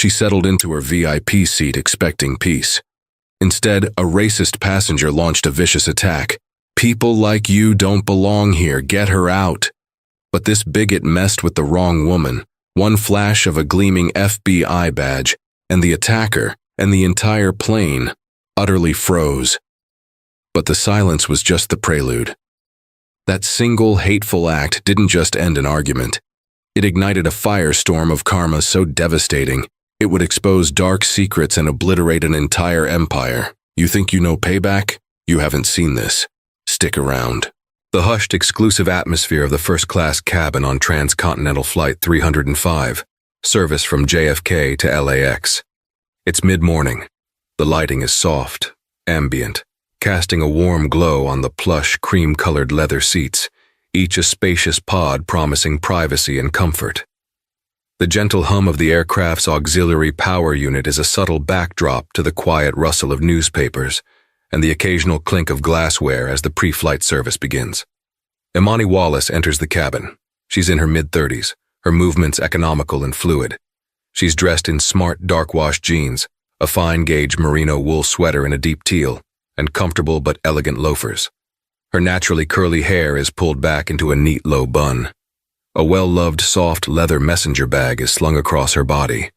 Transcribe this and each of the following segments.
She settled into her VIP seat expecting peace. Instead, a racist passenger launched a vicious attack. "People like you don't belong here, get her out." But this bigot messed with the wrong woman. One flash of a gleaming FBI badge, and the attacker and the entire plane utterly froze. But the silence was just the prelude. That single hateful act didn't just end an argument. It ignited a firestorm of karma so devastating, it would expose dark secrets and obliterate an entire empire. You think you know payback? You haven't seen this. Stick around. The hushed, exclusive atmosphere of the first-class cabin on Transcontinental Flight 305, service from JFK to LAX. It's mid-morning. The lighting is soft, ambient, casting a warm glow on the plush, cream-colored leather seats, each a spacious pod promising privacy and comfort. The gentle hum of the aircraft's auxiliary power unit is a subtle backdrop to the quiet rustle of newspapers and the occasional clink of glassware as the pre-flight service begins. Imani Wallace enters the cabin. She's in her mid-30s, her movements economical and fluid. She's dressed in smart, dark-washed jeans, a fine-gauge merino wool sweater in a deep teal, and comfortable but elegant loafers. Her naturally curly hair is pulled back into a neat low bun. A well-loved soft leather messenger bag is slung across her body.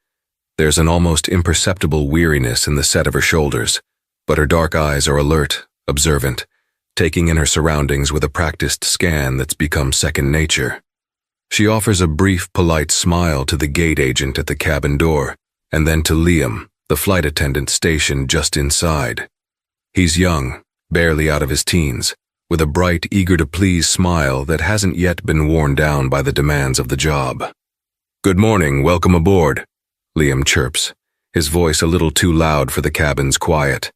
There's an almost imperceptible weariness in the set of her shoulders, but her dark eyes are alert, observant, taking in her surroundings with a practiced scan that's become second nature. She offers a brief, polite smile to the gate agent at the cabin door, and then to Liam, the flight attendant stationed just inside. He's young, barely out of his teens, with a bright, eager-to-please smile that hasn't yet been worn down by the demands of the job. "Good morning, welcome aboard," Liam chirps, his voice a little too loud for the cabin's quiet.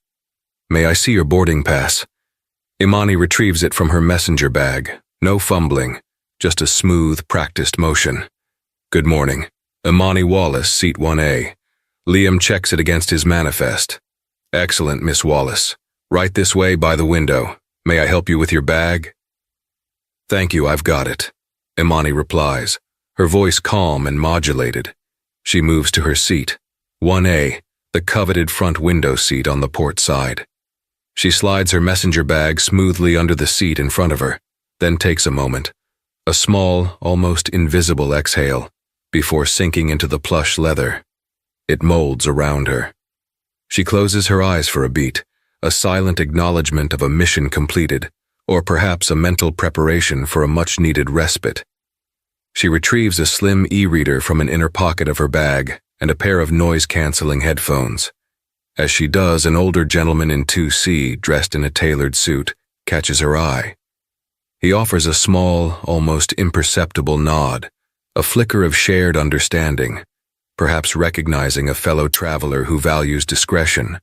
"May I see your boarding pass?" Imani retrieves it from her messenger bag, no fumbling, just a smooth, practiced motion. "Good morning. Imani Wallace, seat 1A. Liam checks it against his manifest. "Excellent, Miss Wallace. Right this way by the window. May I help you with your bag?" "Thank you, I've got it," Imani replies, her voice calm and modulated. She moves to her seat, 1A, the coveted front window seat on the port side. She slides her messenger bag smoothly under the seat in front of her, then takes a moment, a small, almost invisible exhale, before sinking into the plush leather. It molds around her. She closes her eyes for a beat, a silent acknowledgement of a mission completed, or perhaps a mental preparation for a much-needed respite. She retrieves a slim e-reader from an inner pocket of her bag and a pair of noise-canceling headphones. As she does, an older gentleman in 2C, dressed in a tailored suit, catches her eye. He offers a small, almost imperceptible nod, a flicker of shared understanding, perhaps recognizing a fellow traveler who values discretion,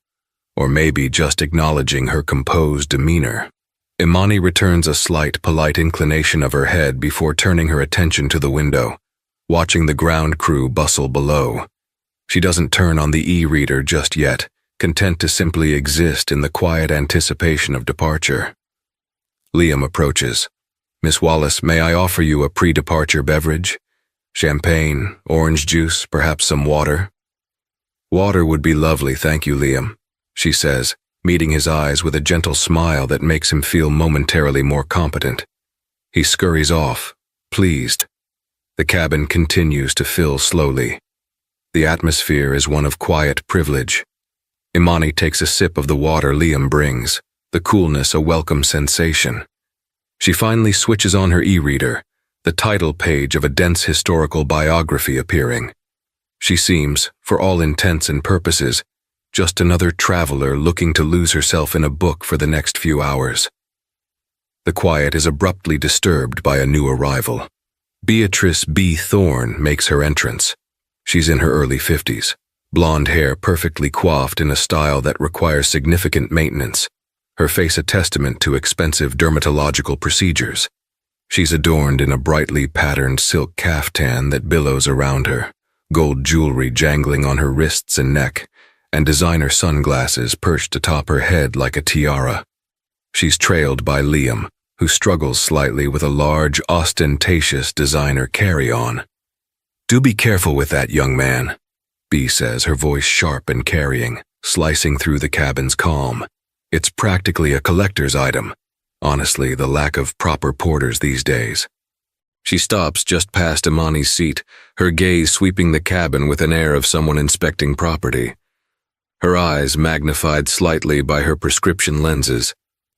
or maybe just acknowledging her composed demeanor. Imani returns a slight, polite inclination of her head before turning her attention to the window, watching the ground crew bustle below. She doesn't turn on the e-reader just yet, content to simply exist in the quiet anticipation of departure. Liam approaches. "Miss Wallace, may I offer you a pre-departure beverage? Champagne, orange juice, perhaps some water?" "Water would be lovely, thank you, Liam," she says, meeting his eyes with a gentle smile that makes him feel momentarily more competent. He scurries off, pleased. The cabin continues to fill slowly. The atmosphere is one of quiet privilege. Imani takes a sip of the water Liam brings, the coolness a welcome sensation. She finally switches on her e-reader, the title page of a dense historical biography appearing. She seems, for all intents and purposes, just another traveler looking to lose herself in a book for the next few hours. The quiet is abruptly disturbed by a new arrival. Beatrice B. Thorne makes her entrance. She's in her early 50s, blonde hair perfectly coiffed in a style that requires significant maintenance, her face a testament to expensive dermatological procedures. She's adorned in a brightly patterned silk caftan that billows around her, gold jewelry jangling on her wrists and neck, and designer sunglasses perched atop her head like a tiara. She's trailed by Liam, who struggles slightly with a large, ostentatious designer carry-on. "Do be careful with that, young man," Bee says, her voice sharp and carrying, slicing through the cabin's calm. It's practically a collector's item. Honestly, the lack of proper porters these days. She stops just past Imani's seat, her gaze sweeping the cabin with an air of someone inspecting property. Her eyes, magnified slightly by her prescription lenses,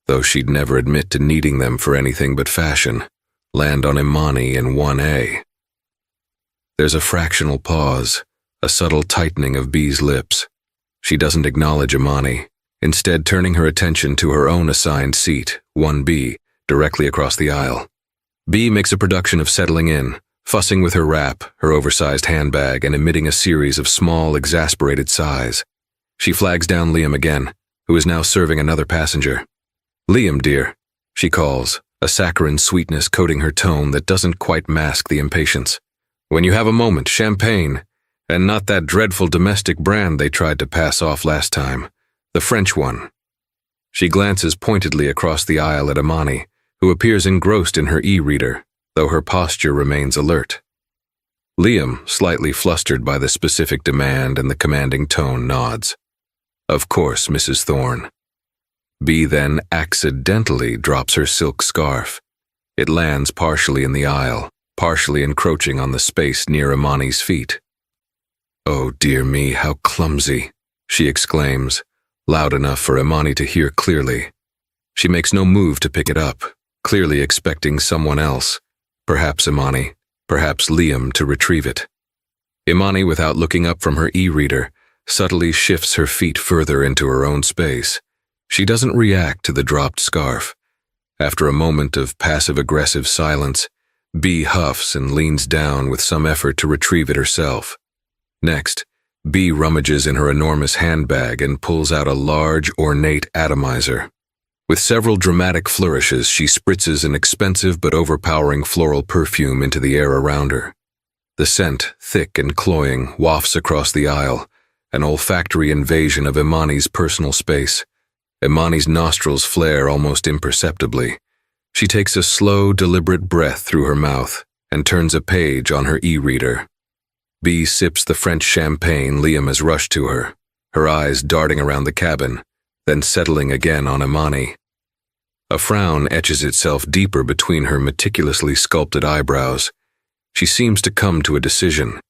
though she'd never admit to needing them for anything but fashion, land on Imani in 1A. There's a fractional pause, a subtle tightening of Bee's lips. She doesn't acknowledge Imani, instead turning her attention to her own assigned seat, 1B, directly across the aisle. Bee makes a production of settling in, fussing with her wrap, her oversized handbag, and emitting a series of small, exasperated sighs. She flags down Liam again, who is now serving another passenger. "Liam, dear," she calls, a saccharine sweetness coating her tone that doesn't quite mask the impatience. "When you have a moment, champagne, and not that dreadful domestic brand they tried to pass off last time, the French one." She glances pointedly across the aisle at Imani, who appears engrossed in her e-reader, though her posture remains alert. Liam, slightly flustered by the specific demand and the commanding tone, nods. "Of course, Mrs. Thorne." Bee then accidentally drops her silk scarf. It lands partially in the aisle, partially encroaching on the space near Imani's feet. "Oh dear me, how clumsy," she exclaims, loud enough for Imani to hear clearly. She makes no move to pick it up, clearly expecting someone else, perhaps Imani, perhaps Liam, to retrieve it. Imani, without looking up from her e-reader, subtly shifts her feet further into her own space. She doesn't react to the dropped scarf. After a moment of passive-aggressive silence, Bee huffs and leans down with some effort to retrieve it herself. Next, Bee rummages in her enormous handbag and pulls out a large, ornate atomizer. With several dramatic flourishes, she spritzes an expensive but overpowering floral perfume into the air around her. The scent, thick and cloying, wafts across the aisle, an olfactory invasion of Imani's personal space. Imani's nostrils flare almost imperceptibly. She takes a slow, deliberate breath through her mouth and turns a page on her e-reader. Bee sips the French champagne Liam has rushed to her, her eyes darting around the cabin, then settling again on Imani. A frown etches itself deeper between her meticulously sculpted eyebrows. She seems to come to a decision.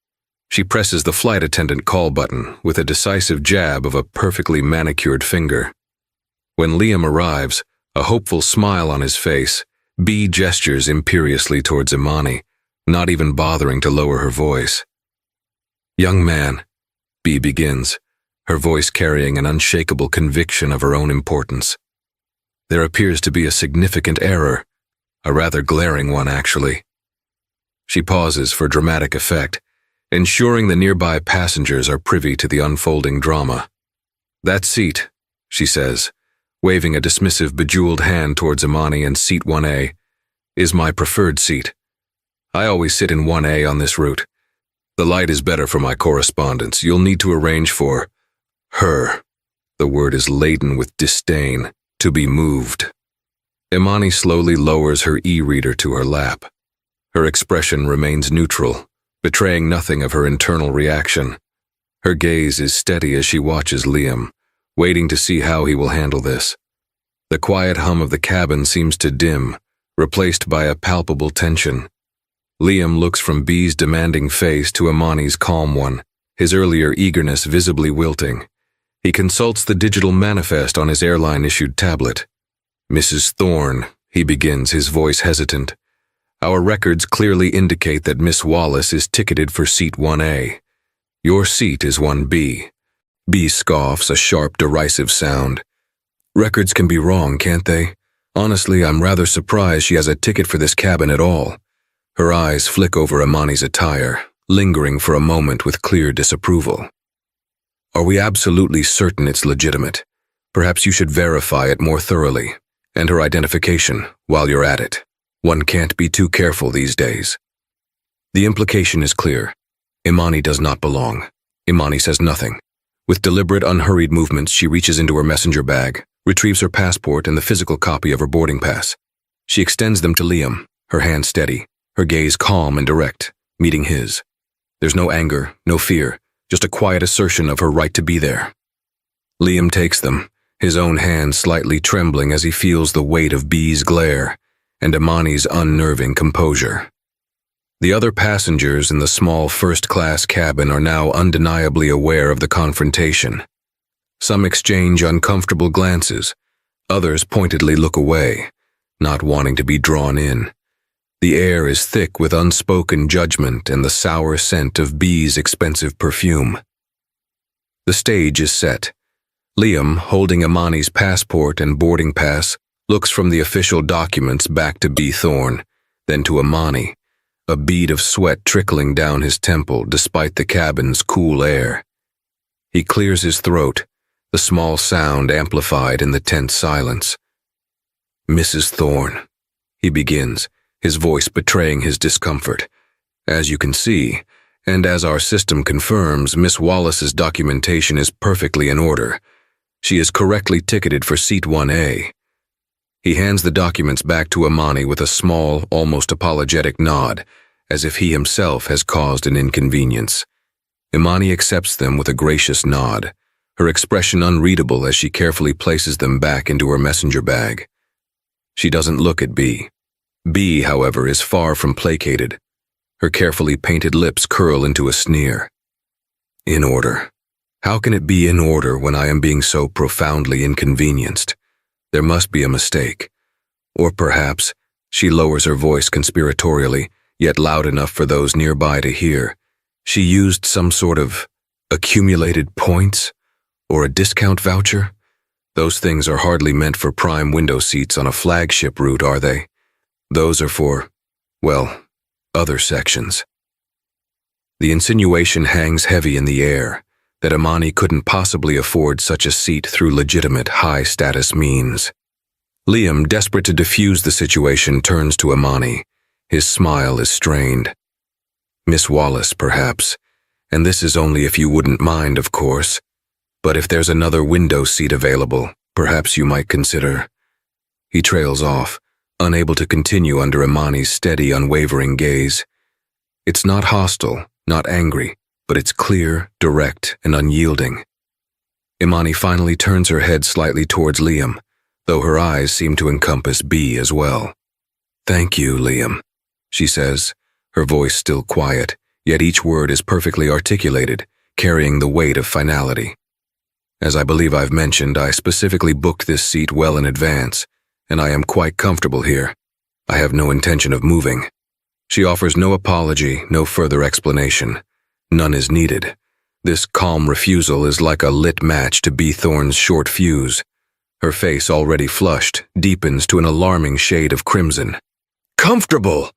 She presses the flight attendant call button with a decisive jab of a perfectly manicured finger. When Liam arrives, a hopeful smile on his face, Bee gestures imperiously towards Imani, not even bothering to lower her voice. "Young man," Bee begins, her voice carrying an unshakable conviction of her own importance. "There appears to be a significant error, a rather glaring one, actually." She pauses for dramatic effect, ensuring the nearby passengers are privy to the unfolding drama. "That seat," she says, waving a dismissive, bejeweled hand towards Imani and seat 1A, "is my preferred seat. I always sit in 1A on this route. The light is better for my correspondence. You'll need to arrange for her." The word is laden with disdain. "To be moved." Imani slowly lowers her e-reader to her lap. Her expression remains neutral, betraying nothing of her internal reaction. Her gaze is steady as she watches Liam, waiting to see how he will handle this. The quiet hum of the cabin seems to dim, replaced by a palpable tension. Liam looks from Bee's demanding face to Imani's calm one, his earlier eagerness visibly wilting. He consults the digital manifest on his airline-issued tablet. "Mrs. Thorne," he begins, his voice hesitant. "Our records clearly indicate that Miss Wallace is ticketed for seat 1A. Your seat is 1B. Bee scoffs, a sharp, derisive sound. "Records can be wrong, can't they? Honestly, I'm rather surprised she has a ticket for this cabin at all." Her eyes flick over Imani's attire, lingering for a moment with clear disapproval. "Are we absolutely certain it's legitimate? Perhaps you should verify it more thoroughly, and her identification while you're at it. One can't be too careful these days." The implication is clear. Imani does not belong. Imani says nothing. With deliberate, unhurried movements, she reaches into her messenger bag, retrieves her passport and the physical copy of her boarding pass. She extends them to Liam, her hand steady, her gaze calm and direct, meeting his. There's no anger, no fear, just a quiet assertion of her right to be there. Liam takes them, his own hand slightly trembling as he feels the weight of B's glare and Imani's unnerving composure. The other passengers in the small first-class cabin are now undeniably aware of the confrontation. Some exchange uncomfortable glances, others pointedly look away, not wanting to be drawn in. The air is thick with unspoken judgment and the sour scent of B's expensive perfume. The stage is set. Liam, holding Imani's passport and boarding pass, looks from the official documents back to B. Thorne, then to Imani, a bead of sweat trickling down his temple despite the cabin's cool air. He clears his throat, the small sound amplified in the tense silence. "Mrs. Thorne," he begins, his voice betraying his discomfort. "As you can see, and as our system confirms, Miss Wallace's documentation is perfectly in order. She is correctly ticketed for seat 1A. He hands the documents back to Imani with a small, almost apologetic nod, as if he himself has caused an inconvenience. Imani accepts them with a gracious nod, her expression unreadable as she carefully places them back into her messenger bag. She doesn't look at B. B, however, is far from placated. Her carefully painted lips curl into a sneer. "In order. How can it be in order when I am being so profoundly inconvenienced? There must be a mistake. Or perhaps," she lowers her voice conspiratorially, yet loud enough for those nearby to hear, "she used some sort of accumulated points? Or a discount voucher? Those things are hardly meant for prime window seats on a flagship route, are they? Those are for, well, other sections." The insinuation hangs heavy in the air, that Imani couldn't possibly afford such a seat through legitimate high-status means. Liam, desperate to defuse the situation, turns to Imani. His smile is strained. "Miss Wallace, perhaps, and this is only if you wouldn't mind, of course. But if there's another window seat available, perhaps you might consider—" He trails off, unable to continue under Imani's steady, unwavering gaze. It's not hostile, not angry, but it's clear, direct, and unyielding. Imani finally turns her head slightly towards Liam, though her eyes seem to encompass B as well. "Thank you, Liam," she says, her voice still quiet, yet each word is perfectly articulated, carrying the weight of finality. "As I believe I've mentioned, I specifically booked this seat well in advance, and I am quite comfortable here. I have no intention of moving." She offers no apology, no further explanation. None is needed. This calm refusal is like a lit match to B. Thorne's short fuse. Her face, already flushed, deepens to an alarming shade of crimson. "Comfortable!"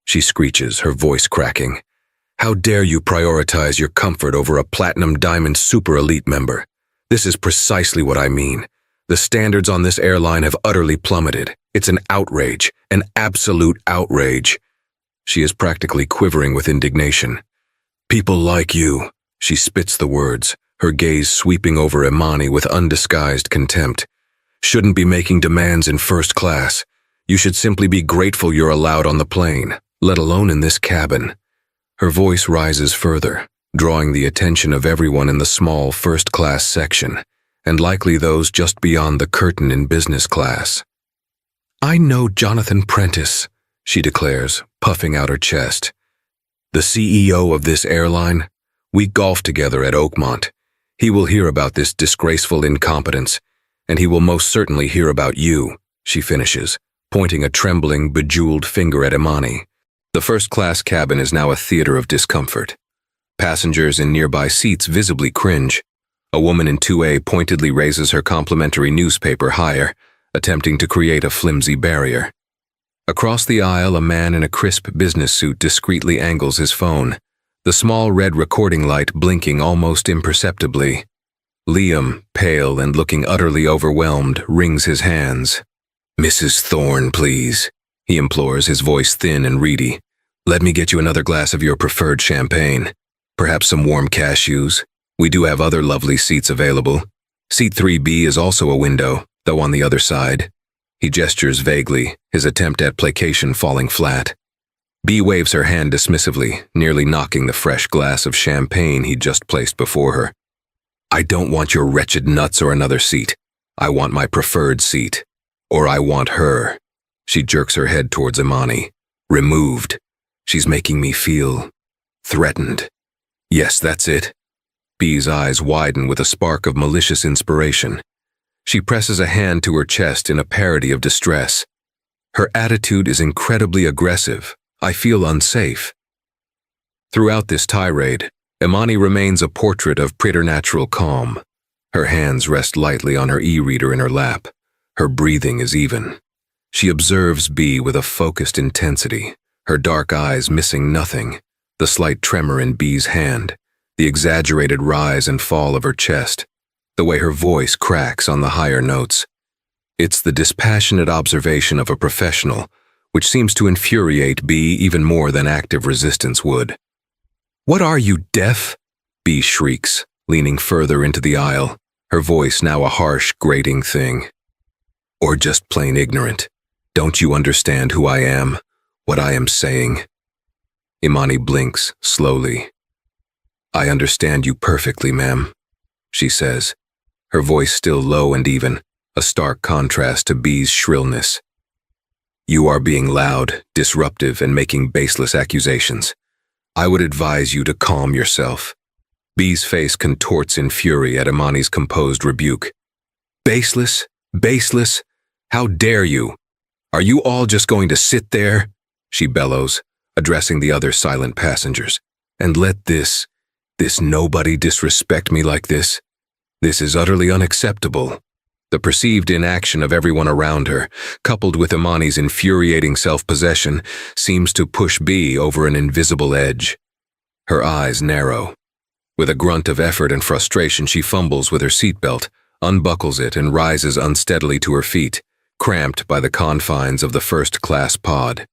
she screeches, her voice cracking. "How dare you prioritize your comfort over a Platinum Diamond Super Elite member? This is precisely what I mean. The standards on this airline have utterly plummeted. It's an outrage, an absolute outrage." She is practically quivering with indignation. "People like you," she spits the words, her gaze sweeping over Imani with undisguised contempt, "shouldn't be making demands in first class. You should simply be grateful you're allowed on the plane, let alone in this cabin." Her voice rises further, drawing the attention of everyone in the small first-class section, and likely those just beyond the curtain in business class. "I know Jonathan Prentice," she declares, puffing out her chest. "The CEO of this airline? We golfed together at Oakmont. He will hear about this disgraceful incompetence, and he will most certainly hear about you," she finishes, pointing a trembling, bejeweled finger at Imani. The first-class cabin is now a theater of discomfort. Passengers in nearby seats visibly cringe. A woman in 2A pointedly raises her complimentary newspaper higher, attempting to create a flimsy barrier. Across the aisle, a man in a crisp business suit discreetly angles his phone, the small red recording light blinking almost imperceptibly. Liam, pale and looking utterly overwhelmed, wrings his hands. "Mrs. Thorne, please," he implores, his voice thin and reedy. "Let me get you another glass of your preferred champagne. Perhaps some warm cashews. We do have other lovely seats available. Seat 3B is also a window, though on the other side." He gestures vaguely, his attempt at placation falling flat. B waves her hand dismissively, nearly knocking the fresh glass of champagne he'd just placed before her. I don't want your wretched nuts or another seat. I want my preferred seat. Or I want her. She jerks her head towards Imani. Removed. She's making me feel threatened. Yes, that's it. B's eyes widen with a spark of malicious inspiration. She presses a hand to her chest in a parody of distress. Her attitude is incredibly aggressive. I feel unsafe. Throughout this tirade, Imani remains a portrait of preternatural calm. Her hands rest lightly on her e-reader in her lap. Her breathing is even. She observes B with a focused intensity, her dark eyes missing nothing, the slight tremor in B's hand, the exaggerated rise and fall of her chest, the way her voice cracks on the higher notes. It's the dispassionate observation of a professional, which seems to infuriate B even more than active resistance would. What are you, deaf? B shrieks, leaning further into the aisle, her voice now a harsh, grating thing. Or just plain ignorant. Don't you understand who I am, what I am saying? Imani blinks, slowly. I understand you perfectly, ma'am, she says, her voice still low and even, a stark contrast to B's shrillness. You are being loud, disruptive, and making baseless accusations. I would advise you to calm yourself. B's face contorts in fury at Imani's composed rebuke. Baseless? Baseless? How dare you? Are you all just going to sit there? She bellows, addressing the other silent passengers. And let this nobody disrespect me like this? This is utterly unacceptable. The perceived inaction of everyone around her, coupled with Imani's infuriating self-possession, seems to push B over an invisible edge. Her eyes narrow. With a grunt of effort and frustration, she fumbles with her seatbelt, unbuckles it, and rises unsteadily to her feet, cramped by the confines of the first-class pod.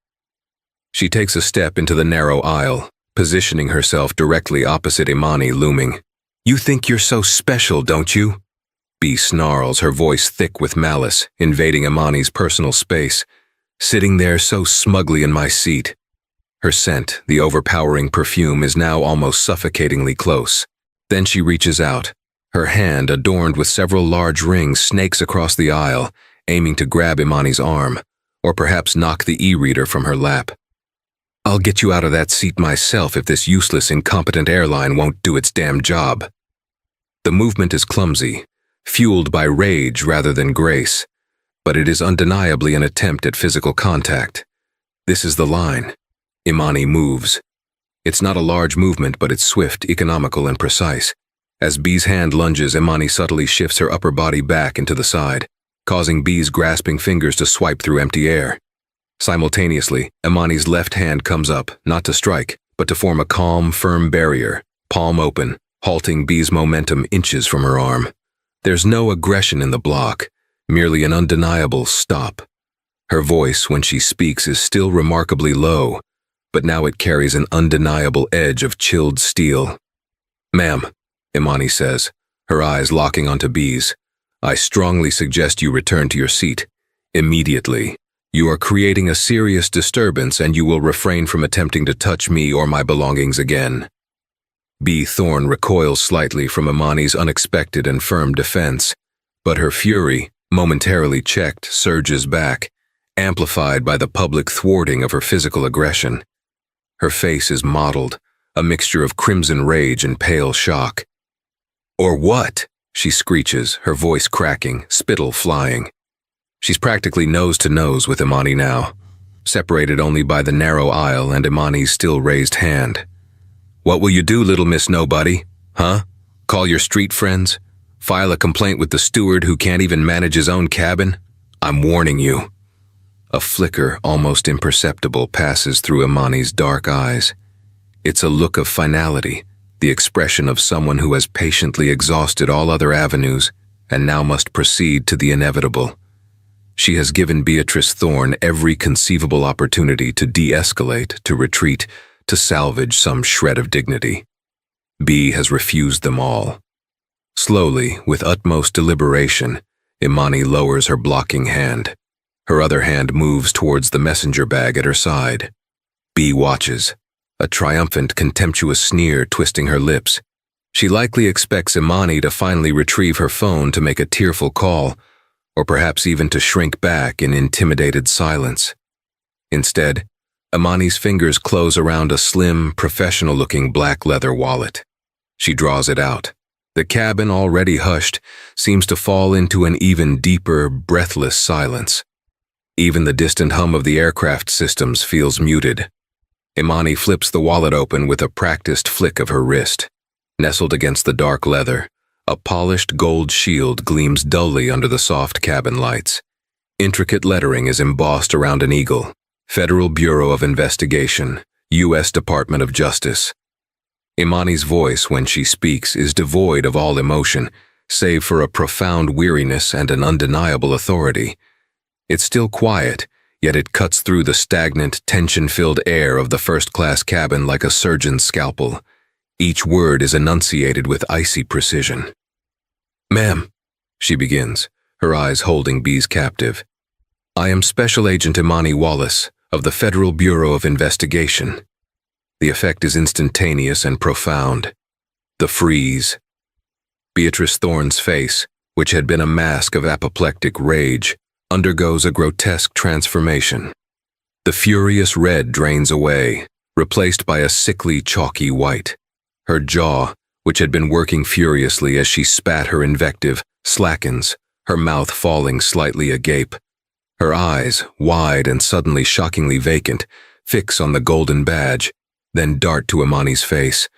She takes a step into the narrow aisle, positioning herself directly opposite Imani, looming. You think you're so special, don't you? B snarls, her voice thick with malice, invading Imani's personal space, sitting there so smugly in my seat. Her scent, the overpowering perfume, is now almost suffocatingly close. Then she reaches out. Her hand, adorned with several large rings, snakes across the aisle, aiming to grab Imani's arm, or perhaps knock the e-reader from her lap. I'll get you out of that seat myself if this useless, incompetent airline won't do its damn job. The movement is clumsy, fueled by rage rather than grace, but it is undeniably an attempt at physical contact. This is the line. Imani moves. It's not a large movement, but it's swift, economical, and precise. As B's hand lunges, Imani subtly shifts her upper body back into the side, causing B's grasping fingers to swipe through empty air. Simultaneously, Imani's left hand comes up, not to strike, but to form a calm, firm barrier, palm open, halting B's momentum inches from her arm. There's no aggression in the block, merely an undeniable stop. Her voice, when she speaks, is still remarkably low, but now it carries an undeniable edge of chilled steel. Ma'am, Imani says, her eyes locking onto B's, I strongly suggest you return to your seat. Immediately. You are creating a serious disturbance and you will refrain from attempting to touch me or my belongings again. B. Thorne recoils slightly from Imani's unexpected and firm defense, but her fury, momentarily checked, surges back, amplified by the public thwarting of her physical aggression. Her face is mottled, a mixture of crimson rage and pale shock. Or what? She screeches, her voice cracking, spittle flying. She's practically nose to nose with Imani now, separated only by the narrow aisle and Imani's still raised hand. What will you do, little Miss Nobody? Huh? Call your street friends? File a complaint with the steward who can't even manage his own cabin? I'm warning you. A flicker, almost imperceptible, passes through Imani's dark eyes. It's a look of finality, the expression of someone who has patiently exhausted all other avenues and now must proceed to the inevitable. She has given Beatrice Thorne every conceivable opportunity to de-escalate, to retreat, to salvage some shred of dignity. B has refused them all. Slowly, with utmost deliberation, Imani lowers her blocking hand. Her other hand moves towards the messenger bag at her side. B watches, a triumphant, contemptuous sneer twisting her lips. She likely expects Imani to finally retrieve her phone to make a tearful call, or perhaps even to shrink back in intimidated silence. Instead, Imani's fingers close around a slim, professional-looking black leather wallet. She draws it out. The cabin, already hushed, seems to fall into an even deeper, breathless silence. Even the distant hum of the aircraft systems feels muted. Imani flips the wallet open with a practiced flick of her wrist. Nestled against the dark leather, a polished gold shield gleams dully under the soft cabin lights. Intricate lettering is embossed around an eagle. Federal Bureau of Investigation, U.S. Department of Justice. Imani's voice, when she speaks, is devoid of all emotion, save for a profound weariness and an undeniable authority. It's still quiet, yet it cuts through the stagnant, tension-filled air of the first-class cabin like a surgeon's scalpel. Each word is enunciated with icy precision. "Ma'am," she begins, her eyes holding B's captive. "I am Special Agent Imani Wallace of the Federal Bureau of Investigation." The effect is instantaneous and profound. The freeze. Beatrice Thorne's face, which had been a mask of apoplectic rage, undergoes a grotesque transformation. The furious red drains away, replaced by a sickly, chalky white. Her jaw, which had been working furiously as she spat her invective, slackens, her mouth falling slightly agape. Her eyes, wide and suddenly shockingly vacant, fix on the golden badge, then dart to Imani's face,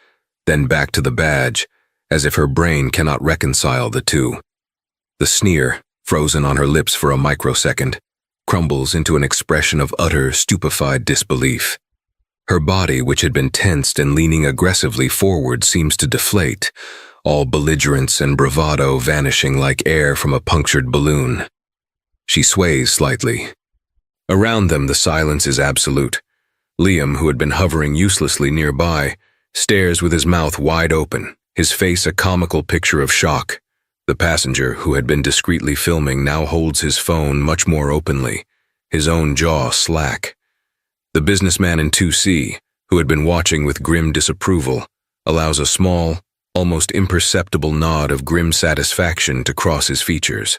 then back to the badge, as if her brain cannot reconcile the two. The sneer, frozen on her lips for a microsecond, crumbles into an expression of utter, stupefied disbelief. Her body, which had been tensed and leaning aggressively forward, seems to deflate, all belligerence and bravado vanishing like air from a punctured balloon. She sways slightly. Around them, the silence is absolute. Liam, who had been hovering uselessly nearby, stares with his mouth wide open, his face a comical picture of shock. The passenger, who had been discreetly filming, now holds his phone much more openly, his own jaw slack. The businessman in 2C, who had been watching with grim disapproval, allows a small, almost imperceptible nod of grim satisfaction to cross his features.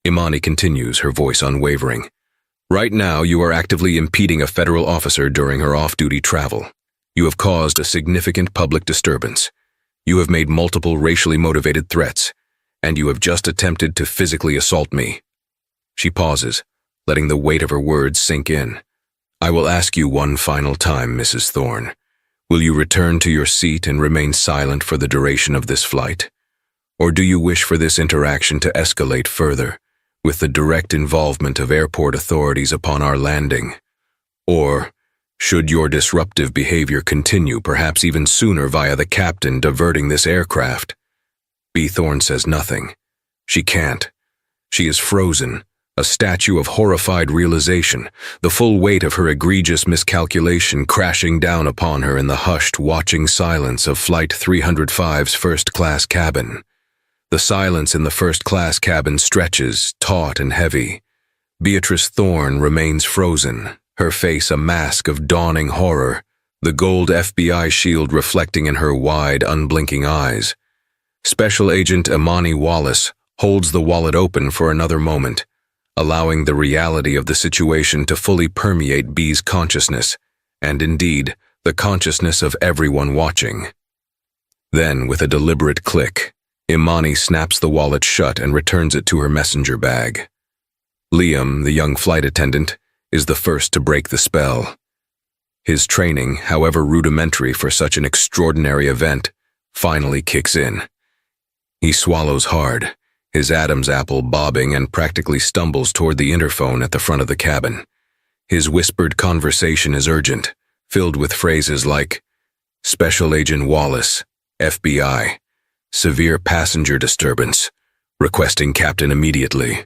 Imani continues, her voice unwavering. "Right now, you are actively impeding a federal officer during her off-duty travel. You have caused a significant public disturbance. You have made multiple racially motivated threats, and you have just attempted to physically assault me." She pauses, letting the weight of her words sink in. "I will ask you one final time, Mrs. Thorne. Will you return to your seat and remain silent for the duration of this flight? Or do you wish for this interaction to escalate further, with the direct involvement of airport authorities upon our landing? Or, should your disruptive behavior continue, perhaps even sooner via the captain diverting this aircraft?" B. Thorne says nothing. She can't. She is frozen, a statue of horrified realization, the full weight of her egregious miscalculation crashing down upon her in the hushed, watching silence of Flight 305's first-class cabin. The silence in the first-class cabin stretches, taut and heavy. Beatrice Thorne remains frozen, her face a mask of dawning horror, the gold FBI shield reflecting in her wide, unblinking eyes. Special Agent Imani Wallace holds the wallet open for another moment, allowing the reality of the situation to fully permeate B's consciousness, and indeed, the consciousness of everyone watching. Then, with a deliberate click, Imani snaps the wallet shut and returns it to her messenger bag. Liam, the young flight attendant, is the first to break the spell. His training, however rudimentary for such an extraordinary event, finally kicks in. He swallows hard, his Adam's apple bobbing, and practically stumbles toward the interphone at the front of the cabin. His whispered conversation is urgent, filled with phrases like, "Special Agent Wallace, FBI, severe passenger disturbance, requesting captain immediately."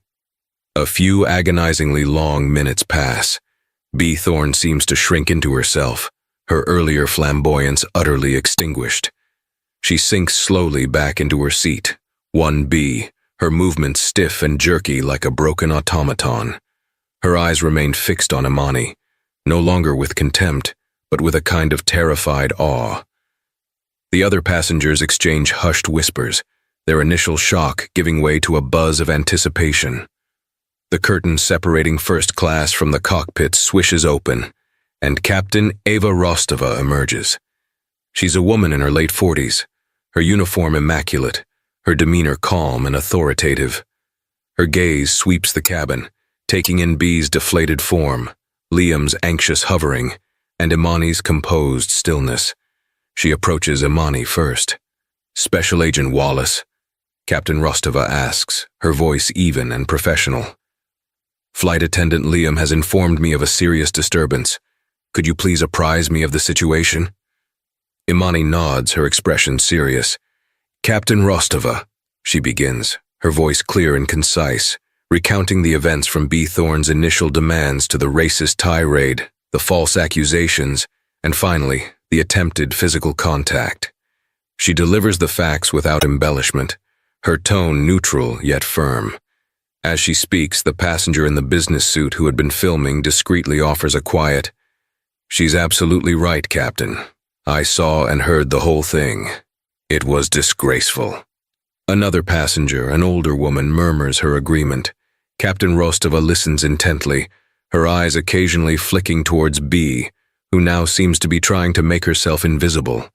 A few agonizingly long minutes pass. B. Thorne seems to shrink into herself, her earlier flamboyance utterly extinguished. She sinks slowly back into her seat, 1B, her movements stiff and jerky like a broken automaton. Her eyes remain fixed on Imani, no longer with contempt, but with a kind of terrified awe. The other passengers exchange hushed whispers, their initial shock giving way to a buzz of anticipation. The curtain separating first class from the cockpit swishes open, and Captain Eva Rostova emerges. She's a woman in her late 40s, her uniform immaculate, her demeanor calm and authoritative. Her gaze sweeps the cabin, taking in B's deflated form, Liam's anxious hovering, and Imani's composed stillness. She approaches Imani first. "Special Agent Wallace?" Captain Rostova asks, her voice even and professional. "Flight attendant Liam has informed me of a serious disturbance. Could you please apprise me of the situation?" Imani nods, her expression serious. "Captain Rostova," she begins, her voice clear and concise, recounting the events from B. Thorne's initial demands to the racist tirade, the false accusations, and finally, the attempted physical contact. She delivers the facts without embellishment, her tone neutral yet firm. As she speaks, the passenger in the business suit who had been filming discreetly offers a quiet, "She's absolutely right, Captain. I saw and heard the whole thing. It was disgraceful." Another passenger, an older woman, murmurs her agreement. Captain Rostova listens intently, her eyes occasionally flicking towards B, who now seems to be trying to make herself invisible.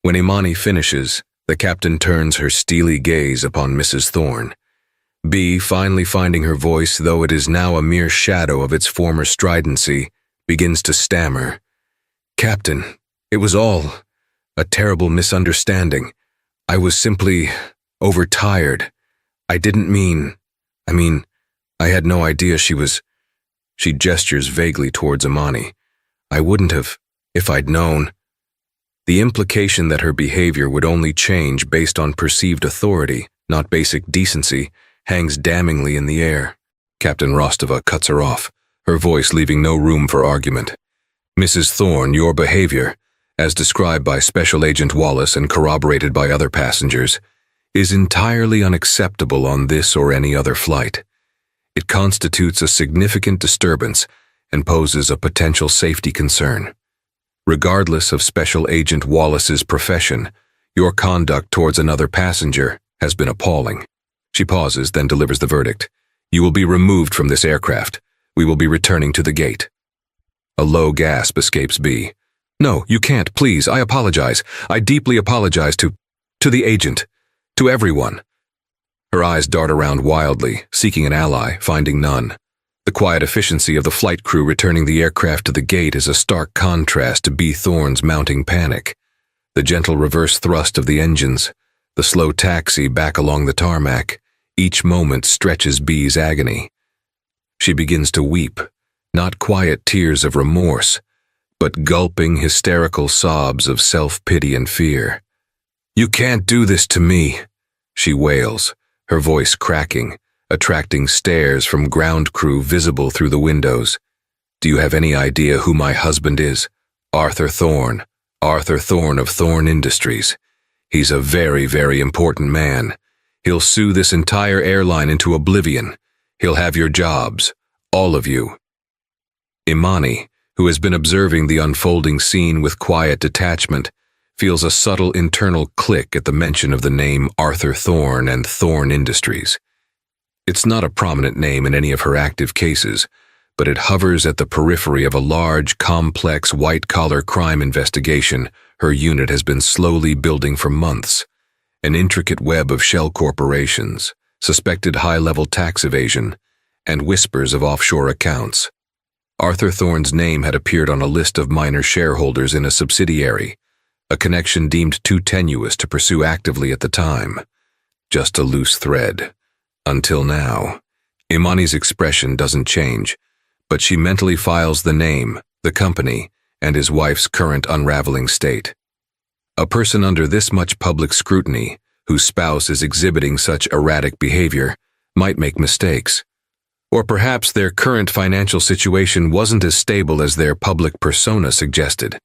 When Imani finishes, the captain turns her steely gaze upon Mrs. Thorne. B, finally finding her voice, though it is now a mere shadow of its former stridency, begins to stammer. "Captain, it was all a terrible misunderstanding. I was simply overtired. I didn't mean, I had no idea she was—" She gestures vaguely towards Imani. "I wouldn't have, if I'd known." The implication that her behavior would only change based on perceived authority, not basic decency, hangs damningly in the air. Captain Rostova cuts her off, her voice leaving no room for argument. "Mrs. Thorne, your behavior, as described by Special Agent Wallace and corroborated by other passengers, is entirely unacceptable on this or any other flight. It constitutes a significant disturbance and poses a potential safety concern. Regardless of Special Agent Wallace's profession, your conduct towards another passenger has been appalling." She pauses, then delivers the verdict. "You will be removed from this aircraft. We will be returning to the gate." A low gasp escapes B. "No, you can't, please. I apologize. I deeply apologize to the agent, to everyone." Her eyes dart around wildly, seeking an ally, finding none. The quiet efficiency of the flight crew returning the aircraft to the gate is a stark contrast to B. Thorne's mounting panic. The gentle reverse thrust of the engines, the slow taxi back along the tarmac, each moment stretches B's agony. She begins to weep, not quiet tears of remorse, but gulping, hysterical sobs of self-pity and fear. "You can't do this to me," she wails, her voice cracking, attracting stares from ground crew visible through the windows. "Do you have any idea who my husband is? Arthur Thorne of Thorne Industries. He's a very, very important man. He'll sue this entire airline into oblivion. He'll have your jobs, all of you." Imani, who has been observing the unfolding scene with quiet detachment, feels a subtle internal click at the mention of the name Arthur Thorne and Thorne Industries. It's not a prominent name in any of her active cases, but it hovers at the periphery of a large, complex, white-collar crime investigation her unit has been slowly building for months. An intricate web of shell corporations, suspected high-level tax evasion, and whispers of offshore accounts. Arthur Thorne's name had appeared on a list of minor shareholders in a subsidiary, a connection deemed too tenuous to pursue actively at the time. Just a loose thread. Until now. Imani's expression doesn't change, but she mentally files the name, the company, and his wife's current unraveling state. A person under this much public scrutiny, whose spouse is exhibiting such erratic behavior, might make mistakes. Or perhaps their current financial situation wasn't as stable as their public persona suggested.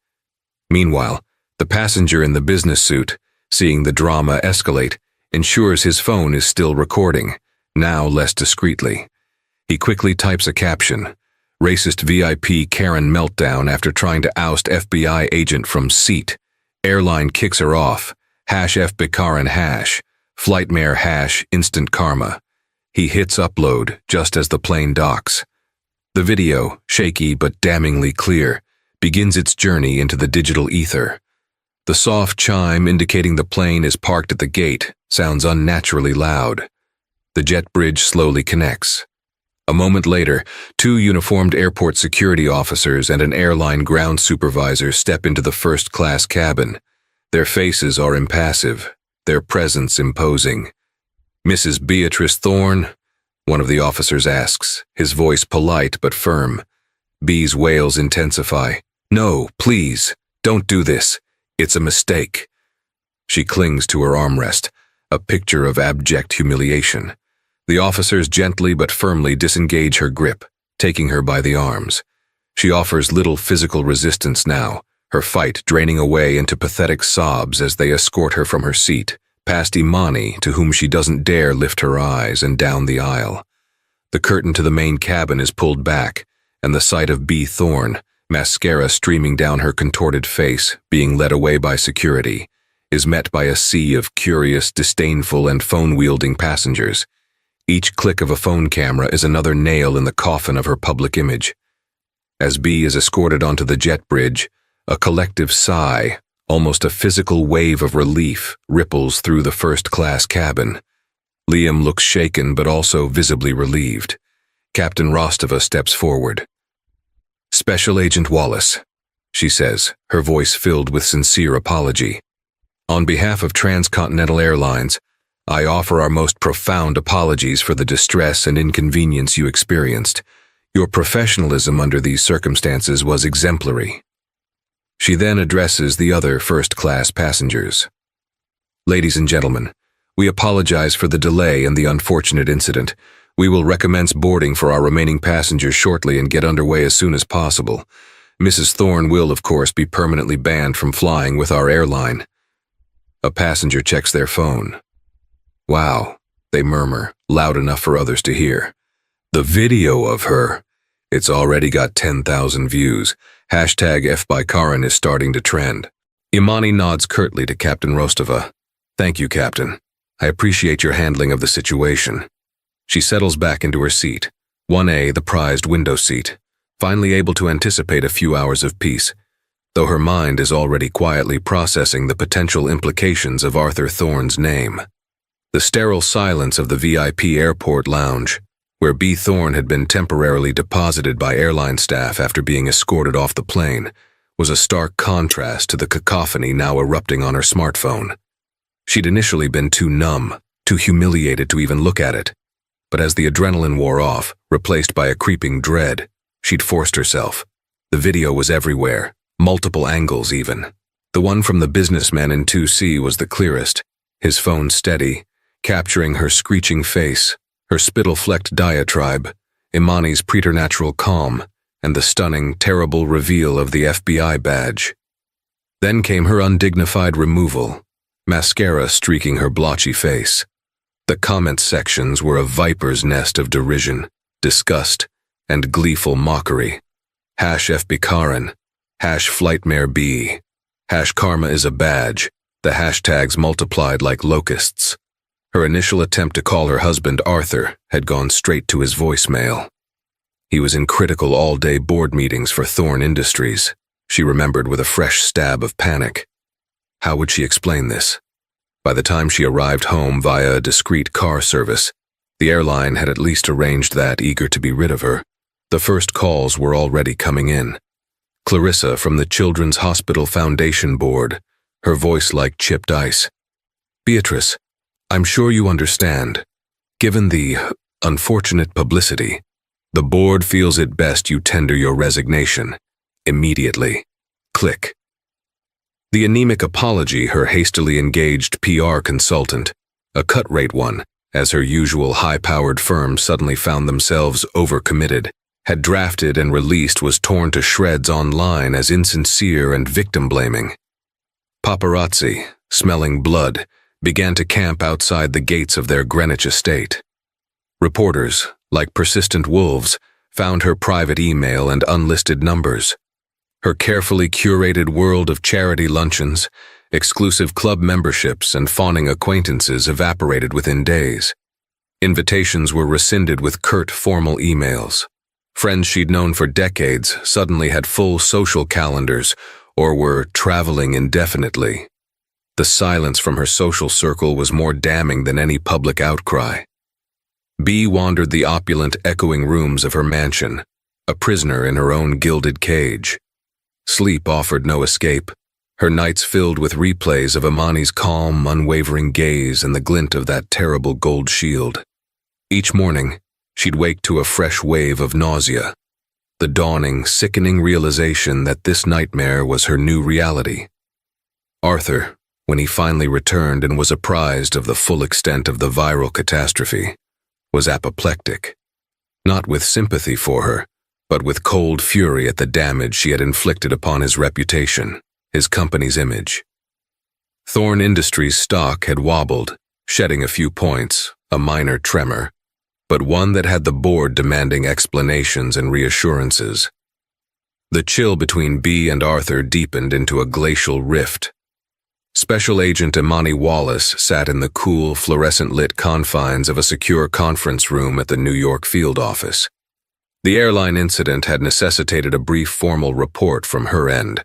Meanwhile, the passenger in the business suit, seeing the drama escalate, ensures his phone is still recording, now less discreetly. He quickly types a caption, Racist VIP Karen meltdown after trying to oust FBI agent from seat. Airline kicks her off. #FBKaren #. Flightmare # instant karma. He hits upload just as the plane docks. The video, shaky but damningly clear, begins its journey into the digital ether. The soft chime indicating the plane is parked at the gate sounds unnaturally loud. The jet bridge slowly connects. A moment later, 2 uniformed airport security officers and an airline ground supervisor step into the first-class cabin. Their faces are impassive, their presence imposing. "Mrs. Beatrice Thorne?" one of the officers asks, his voice polite but firm. B's wails intensify. "No, please, don't do this. It's a mistake." She clings to her armrest, a picture of abject humiliation. The officers gently but firmly disengage her grip, taking her by the arms. She offers little physical resistance now, her fight draining away into pathetic sobs as they escort her from her seat, past Imani, to whom she doesn't dare lift her eyes, and down the aisle. The curtain to the main cabin is pulled back, and the sight of B. Thorne, mascara streaming down her contorted face, being led away by security, is met by a sea of curious, disdainful, and phone-wielding passengers. Each click of a phone camera is another nail in the coffin of her public image. As B is escorted onto the jet bridge, a collective sigh, almost a physical wave of relief, ripples through the first-class cabin. Liam looks shaken but also visibly relieved. Captain Rostova steps forward. "Special Agent Wallace," she says, her voice filled with sincere apology. "On behalf of Transcontinental Airlines, I offer our most profound apologies for the distress and inconvenience you experienced. Your professionalism under these circumstances was exemplary." She then addresses the other first-class passengers. "Ladies and gentlemen, we apologize for the delay and the unfortunate incident. We will recommence boarding for our remaining passengers shortly and get underway as soon as possible. Mrs. Thorne will, of course, be permanently banned from flying with our airline." A passenger checks their phone. "Wow," they murmur, loud enough for others to hear. "The video of her. It's already got 10,000 views. #FBKaren is starting to trend." Imani nods curtly to Captain Rostova. "Thank you, Captain. I appreciate your handling of the situation." She settles back into her seat, 1A, the prized window seat, finally able to anticipate a few hours of peace, though her mind is already quietly processing the potential implications of Arthur Thorne's name. The sterile silence of the VIP airport lounge, where B. Thorne had been temporarily deposited by airline staff after being escorted off the plane, was a stark contrast to the cacophony now erupting on her smartphone. She'd initially been too numb, too humiliated to even look at it. But as the adrenaline wore off, replaced by a creeping dread, she'd forced herself. The video was everywhere, multiple angles even. The one from the businessman in 2C was the clearest, his phone steady, capturing her screeching face, her spittle-flecked diatribe, Imani's preternatural calm, and the stunning, terrible reveal of the FBI badge. Then came her undignified removal, mascara streaking her blotchy face. The comment sections were a viper's nest of derision, disgust, and gleeful mockery. #FBKaren, #FlightmareB, #Karma is a badge, the hashtags multiplied like locusts. Her initial attempt to call her husband Arthur had gone straight to his voicemail. He was in critical all-day board meetings for Thorne Industries, she remembered with a fresh stab of panic. How would she explain this? By the time she arrived home via a discreet car service, the airline had at least arranged that, eager to be rid of her. The first calls were already coming in. Clarissa from the Children's Hospital Foundation Board, her voice like chipped ice. "Beatrice, I'm sure you understand. Given the unfortunate publicity, the board feels it best you tender your resignation. Immediately. Click." The anemic apology her hastily engaged PR consultant, a cut-rate one, as her usual high-powered firm suddenly found themselves overcommitted, had drafted and released was torn to shreds online as insincere and victim-blaming. Paparazzi, smelling blood, began to camp outside the gates of their Greenwich estate. Reporters, like persistent wolves, found her private email and unlisted numbers. Her carefully curated world of charity luncheons, exclusive club memberships, and fawning acquaintances evaporated within days. Invitations were rescinded with curt, formal emails. Friends she'd known for decades suddenly had full social calendars or were traveling indefinitely. The silence from her social circle was more damning than any public outcry. B wandered the opulent, echoing rooms of her mansion, a prisoner in her own gilded cage. Sleep offered no escape, her nights filled with replays of Imani's calm, unwavering gaze and the glint of that terrible gold shield. Each morning, she'd wake to a fresh wave of nausea, the dawning, sickening realization that this nightmare was her new reality. Arthur, when he finally returned and was apprised of the full extent of the viral catastrophe, was apoplectic, not with sympathy for her, but with cold fury at the damage she had inflicted upon his reputation, his company's image. Thorn Industries' stock had wobbled, shedding a few points, a minor tremor, but one that had the board demanding explanations and reassurances. The chill between B and Arthur deepened into a glacial rift. Special Agent Imani Wallace sat in the cool, fluorescent-lit confines of a secure conference room at the New York field office. The airline incident had necessitated a brief formal report from her end,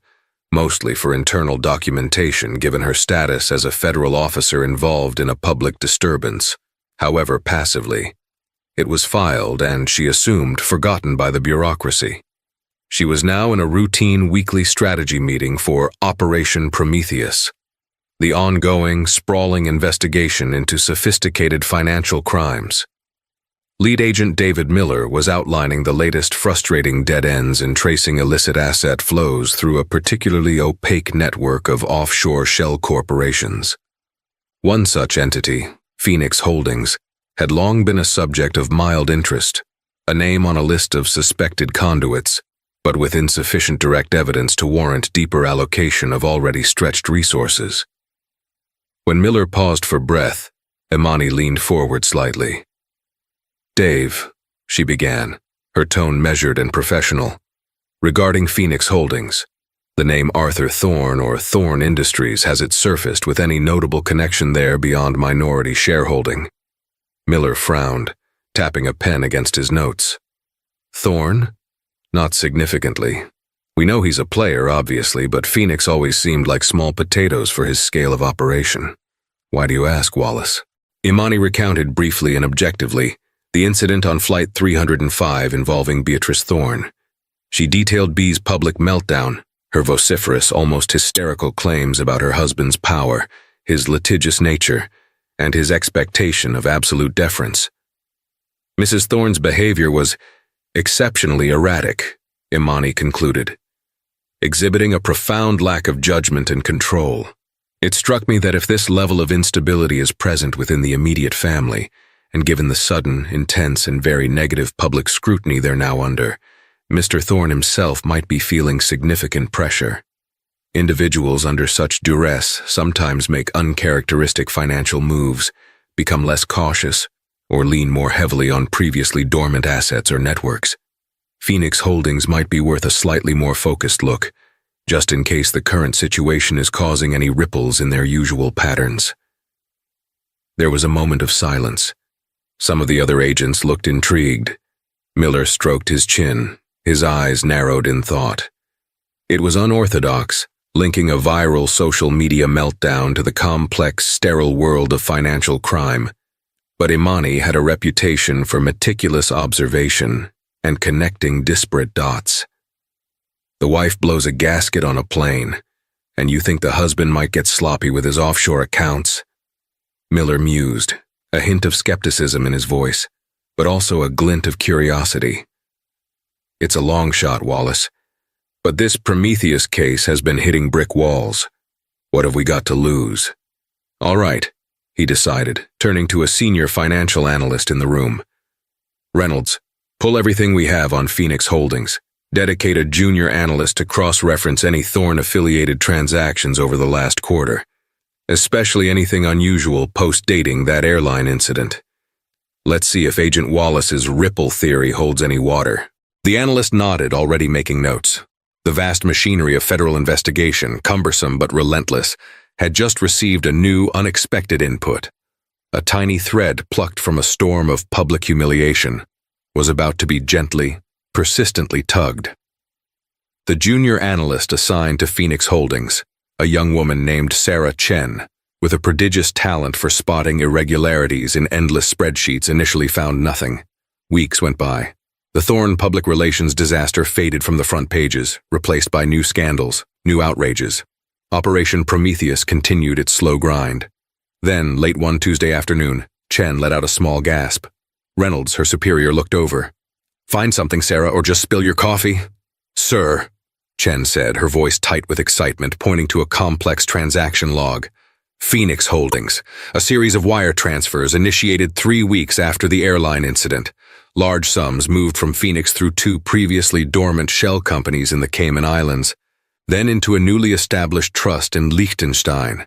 mostly for internal documentation given her status as a federal officer involved in a public disturbance, however passively. It was filed and, she assumed, forgotten by the bureaucracy. She was now in a routine weekly strategy meeting for Operation Prometheus, the ongoing, sprawling investigation into sophisticated financial crimes. Lead agent David Miller was outlining the latest frustrating dead ends in tracing illicit asset flows through a particularly opaque network of offshore shell corporations. One such entity, Phoenix Holdings, had long been a subject of mild interest, a name on a list of suspected conduits, but with insufficient direct evidence to warrant deeper allocation of already stretched resources. When Miller paused for breath, Imani leaned forward slightly. "Dave," she began, her tone measured and professional, "regarding Phoenix Holdings, the name Arthur Thorn or Thorn Industries hasn't surfaced with any notable connection there beyond minority shareholding." Miller frowned, tapping a pen against his notes. "Thorn? Not significantly. We know he's a player, obviously, but Phoenix always seemed like small potatoes for his scale of operation. Why do you ask, Wallace?" Imani recounted briefly and objectively the incident on Flight 305 involving Beatrice Thorn. She detailed B's public meltdown, her vociferous, almost hysterical claims about her husband's power, his litigious nature, and his expectation of absolute deference. Mrs. Thorne's behavior was exceptionally erratic, Imani concluded, exhibiting a profound lack of judgment and control. It struck me that if this level of instability is present within the immediate family, and given the sudden, intense, and very negative public scrutiny they're now under, Mr. Thorne himself might be feeling significant pressure. Individuals under such duress sometimes make uncharacteristic financial moves, become less cautious, or lean more heavily on previously dormant assets or networks. Phoenix Holdings might be worth a slightly more focused look, just in case the current situation is causing any ripples in their usual patterns. There was a moment of silence. Some of the other agents looked intrigued. Miller stroked his chin, his eyes narrowed in thought. It was unorthodox, linking a viral social media meltdown to the complex, sterile world of financial crime. But Imani had a reputation for meticulous observation and connecting disparate dots. The wife blows a gasket on a plane, and you think the husband might get sloppy with his offshore accounts? Miller mused, a hint of skepticism in his voice, but also a glint of curiosity. It's a long shot, Wallace, but this Prometheus case has been hitting brick walls. What have we got to lose? All right, he decided, turning to a senior financial analyst in the room. Reynolds, pull everything we have on Phoenix Holdings. Dedicate a junior analyst to cross-reference any Thorne-affiliated transactions over the last quarter, especially anything unusual post-dating that airline incident. Let's see if Agent Wallace's ripple theory holds any water. The analyst nodded, already making notes. The vast machinery of federal investigation, cumbersome but relentless, had just received a new, unexpected input. A tiny thread plucked from a storm of public humiliation was about to be gently, persistently tugged. The junior analyst assigned to Phoenix Holdings, a young woman named Sarah Chen, with a prodigious talent for spotting irregularities in endless spreadsheets, initially found nothing. Weeks went by. The Thorne public relations disaster faded from the front pages, replaced by new scandals, new outrages. Operation Prometheus continued its slow grind. Then, late one Tuesday afternoon, Chen let out a small gasp. Reynolds, her superior, looked over. "Find something, Sarah, or just spill your coffee." "Sir," Chen said, her voice tight with excitement, pointing to a complex transaction log. "Phoenix Holdings, a series of wire transfers initiated 3 weeks after the airline incident. Large sums moved from Phoenix through 2 previously dormant shell companies in the Cayman Islands, then into a newly established trust in Liechtenstein.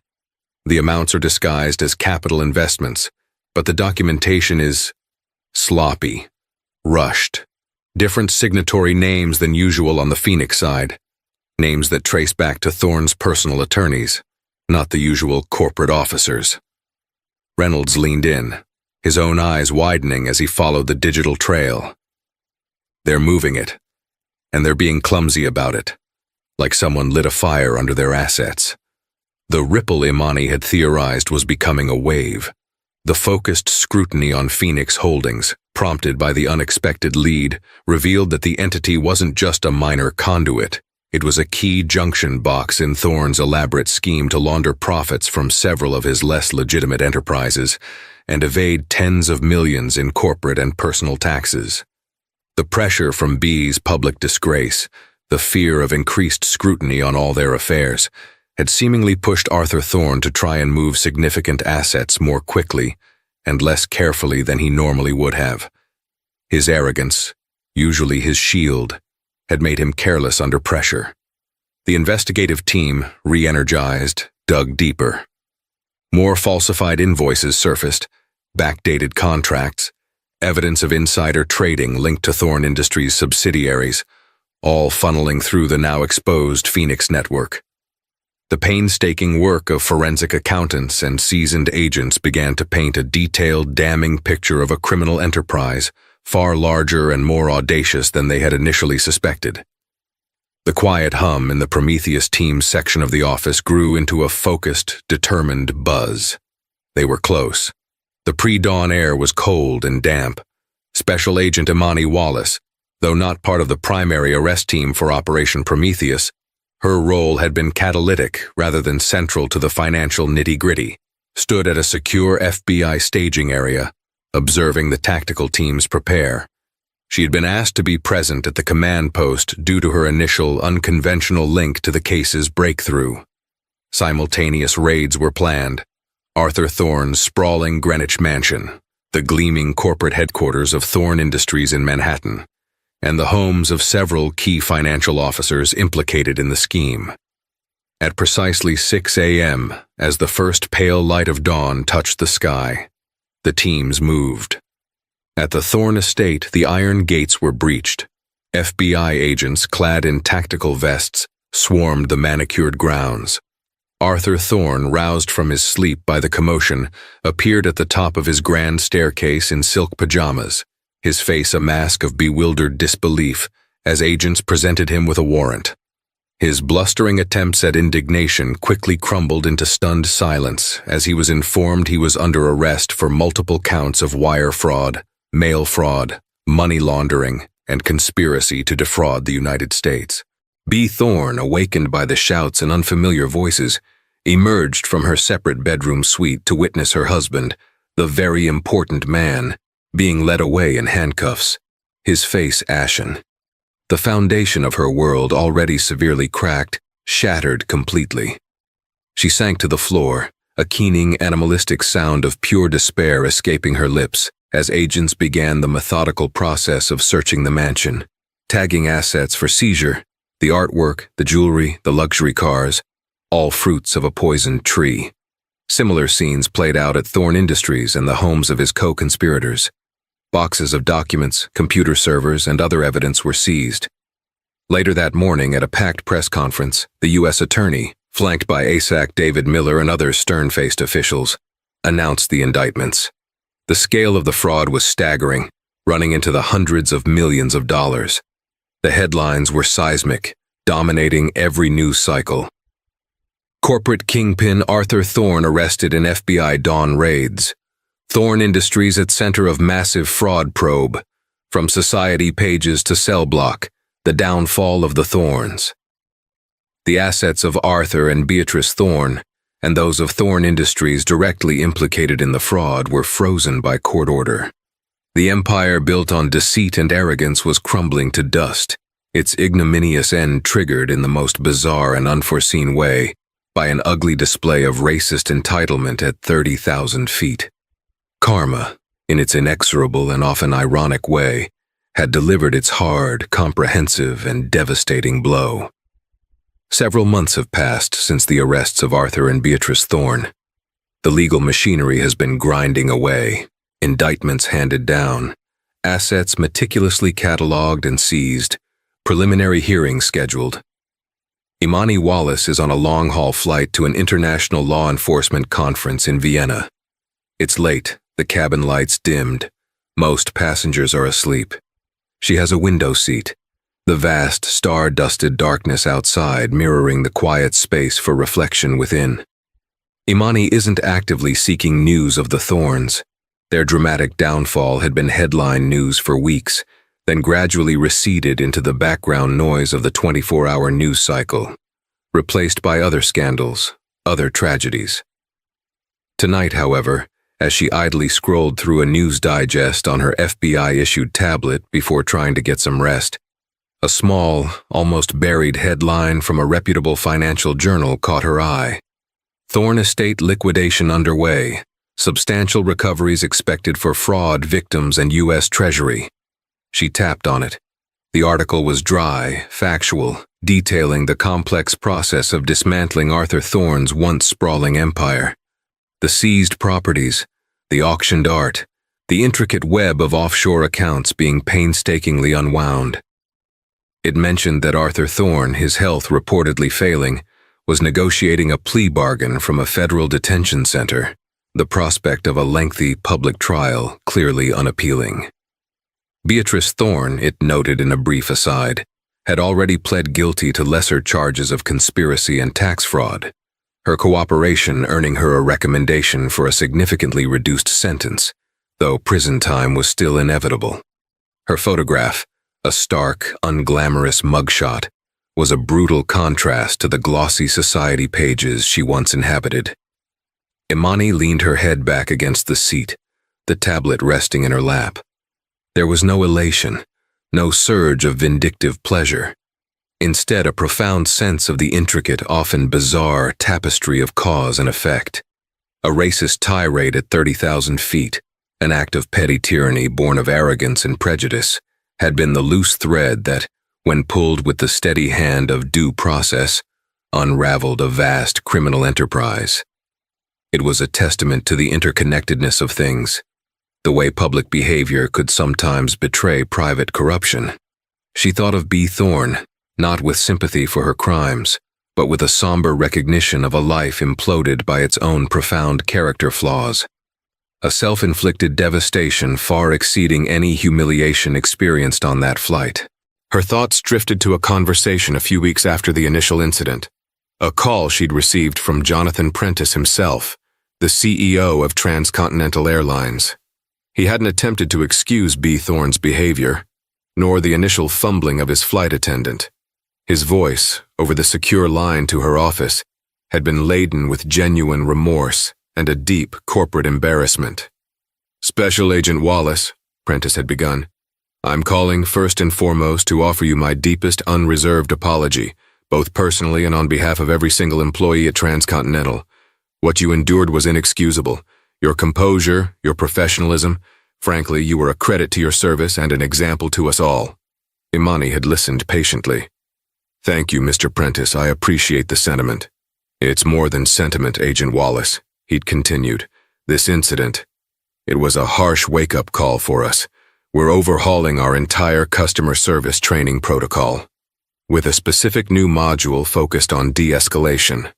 The amounts are disguised as capital investments, but the documentation is sloppy, rushed. Different signatory names than usual on the Phoenix side. Names that trace back to Thorne's personal attorneys, not the usual corporate officers." Reynolds leaned in, his own eyes widening as he followed the digital trail. "They're moving it, and they're being clumsy about it, like someone lit a fire under their assets." The ripple Imani had theorized was becoming a wave. The focused scrutiny on Phoenix Holdings, prompted by the unexpected lead, revealed that the entity wasn't just a minor conduit. It was a key junction box in Thorne's elaborate scheme to launder profits from several of his less legitimate enterprises and evade tens of millions in corporate and personal taxes. The pressure from B's public disgrace, the fear of increased scrutiny on all their affairs, had seemingly pushed Arthur Thorne to try and move significant assets more quickly and less carefully than he normally would have. His arrogance, usually his shield, had made him careless under pressure. The investigative team, re-energized, dug deeper. More falsified invoices surfaced, backdated contracts, evidence of insider trading linked to Thorne Industries' subsidiaries, all funneling through the now exposed Phoenix network. The painstaking work of forensic accountants and seasoned agents began to paint a detailed, damning picture of a criminal enterprise far larger and more audacious than they had initially suspected. The quiet hum in the Prometheus team's section of the office grew into a focused, determined buzz. They were close. The pre-dawn air was cold and damp. Special Agent Imani Wallace, though not part of the primary arrest team for Operation Prometheus, her role had been catalytic rather than central to the financial nitty-gritty, stood at a secure FBI staging area, observing the tactical teams prepare. She had been asked to be present at the command post due to her initial unconventional link to the case's breakthrough. Simultaneous raids were planned. Arthur Thorne's sprawling Greenwich mansion, the gleaming corporate headquarters of Thorne Industries in Manhattan, and the homes of several key financial officers implicated in the scheme. At precisely 6 a.m., as the first pale light of dawn touched the sky, the teams moved. At the Thorne estate, the iron gates were breached. FBI agents, clad in tactical vests, swarmed the manicured grounds. Arthur Thorne, roused from his sleep by the commotion, appeared at the top of his grand staircase in silk pajamas, his face a mask of bewildered disbelief as agents presented him with a warrant. His blustering attempts at indignation quickly crumbled into stunned silence as he was informed he was under arrest for multiple counts of wire fraud, mail fraud, money laundering, and conspiracy to defraud the United States. B. Thorne, awakened by the shouts and unfamiliar voices, emerged from her separate bedroom suite to witness her husband, the very important man, being led away in handcuffs, his face ashen. The foundation of her world, already severely cracked, shattered completely. She sank to the floor, a keening, animalistic sound of pure despair escaping her lips as agents began the methodical process of searching the mansion, tagging assets for seizure, the artwork, the jewelry, the luxury cars, all fruits of a poisoned tree. Similar scenes played out at Thorne Industries and the homes of his co-conspirators. Boxes of documents, computer servers, and other evidence were seized. Later that morning, at a packed press conference, the U.S. Attorney, flanked by ASAC David Miller and other stern-faced officials, announced the indictments. The scale of the fraud was staggering, running into the hundreds of millions of dollars. The headlines were seismic, dominating every news cycle. Corporate kingpin Arthur Thorne arrested in FBI dawn raids. Thorne Industries at center of massive fraud probe. From society pages to cell block, the downfall of the Thornes. The assets of Arthur and Beatrice Thorne, and those of Thorne Industries directly implicated in the fraud, were frozen by court order. The empire built on deceit and arrogance was crumbling to dust, its ignominious end triggered in the most bizarre and unforeseen way by an ugly display of racist entitlement at 30,000 feet. Karma, in its inexorable and often ironic way, had delivered its hard, comprehensive, and devastating blow. Several months have passed since the arrests of Arthur and Beatrice Thorne. The legal machinery has been grinding away, indictments handed down, assets meticulously catalogued and seized, preliminary hearings scheduled. Imani Wallace is on a long-haul flight to an international law enforcement conference in Vienna. It's late, the cabin lights dimmed. Most passengers are asleep. She has a window seat, the vast, star-dusted darkness outside mirroring the quiet space for reflection within. Imani isn't actively seeking news of the Thornes. Their dramatic downfall had been headline news for weeks, then gradually receded into the background noise of the 24-hour news cycle, replaced by other scandals, other tragedies. Tonight, however, as she idly scrolled through a news digest on her FBI-issued tablet before trying to get some rest, a small, almost buried headline from a reputable financial journal caught her eye. Thorne estate liquidation underway. Substantial recoveries expected for fraud victims and U.S. Treasury. She tapped on it. The article was dry, factual, detailing the complex process of dismantling Arthur Thorne's once sprawling empire. The seized properties, the auctioned art, the intricate web of offshore accounts being painstakingly unwound. It mentioned that Arthur Thorne, his health reportedly failing, was negotiating a plea bargain from a federal detention center, the prospect of a lengthy public trial clearly unappealing. Beatrice Thorne, it noted in a brief aside, had already pled guilty to lesser charges of conspiracy and tax fraud, her cooperation earning her a recommendation for a significantly reduced sentence, though prison time was still inevitable. Her photograph, a stark, unglamorous mugshot, was a brutal contrast to the glossy society pages she once inhabited. Imani leaned her head back against the seat, the tablet resting in her lap. There was no elation, no surge of vindictive pleasure. Instead, a profound sense of the intricate, often bizarre tapestry of cause and effect. A racist tirade at 30,000 feet, an act of petty tyranny born of arrogance and prejudice, had been the loose thread that, when pulled with the steady hand of due process, unraveled a vast criminal enterprise. It was a testament to the interconnectedness of things, the way public behavior could sometimes betray private corruption. She thought of B. Thorne, not with sympathy for her crimes, but with a somber recognition of a life imploded by its own profound character flaws. A self-inflicted devastation far exceeding any humiliation experienced on that flight. Her thoughts drifted to a conversation a few weeks after the initial incident, a call she'd received from Jonathan Prentice himself, the CEO of Transcontinental Airlines. He hadn't attempted to excuse B. Thorne's behavior, nor the initial fumbling of his flight attendant. His voice, over the secure line to her office, had been laden with genuine remorse and a deep corporate embarrassment. "Special Agent Wallace," Prentice had begun, "I'm calling first and foremost to offer you my deepest unreserved apology, both personally and on behalf of every single employee at Transcontinental. What you endured was inexcusable. Your composure, your professionalism, frankly, you were a credit to your service and an example to us all." Imani had listened patiently. "Thank you, Mr. Prentice. I appreciate the sentiment." "It's more than sentiment, Agent Wallace," he'd continued. "This incident, it was a harsh wake-up call for us, We're overhauling our entire customer service training protocol, with a specific new module focused on de-escalation,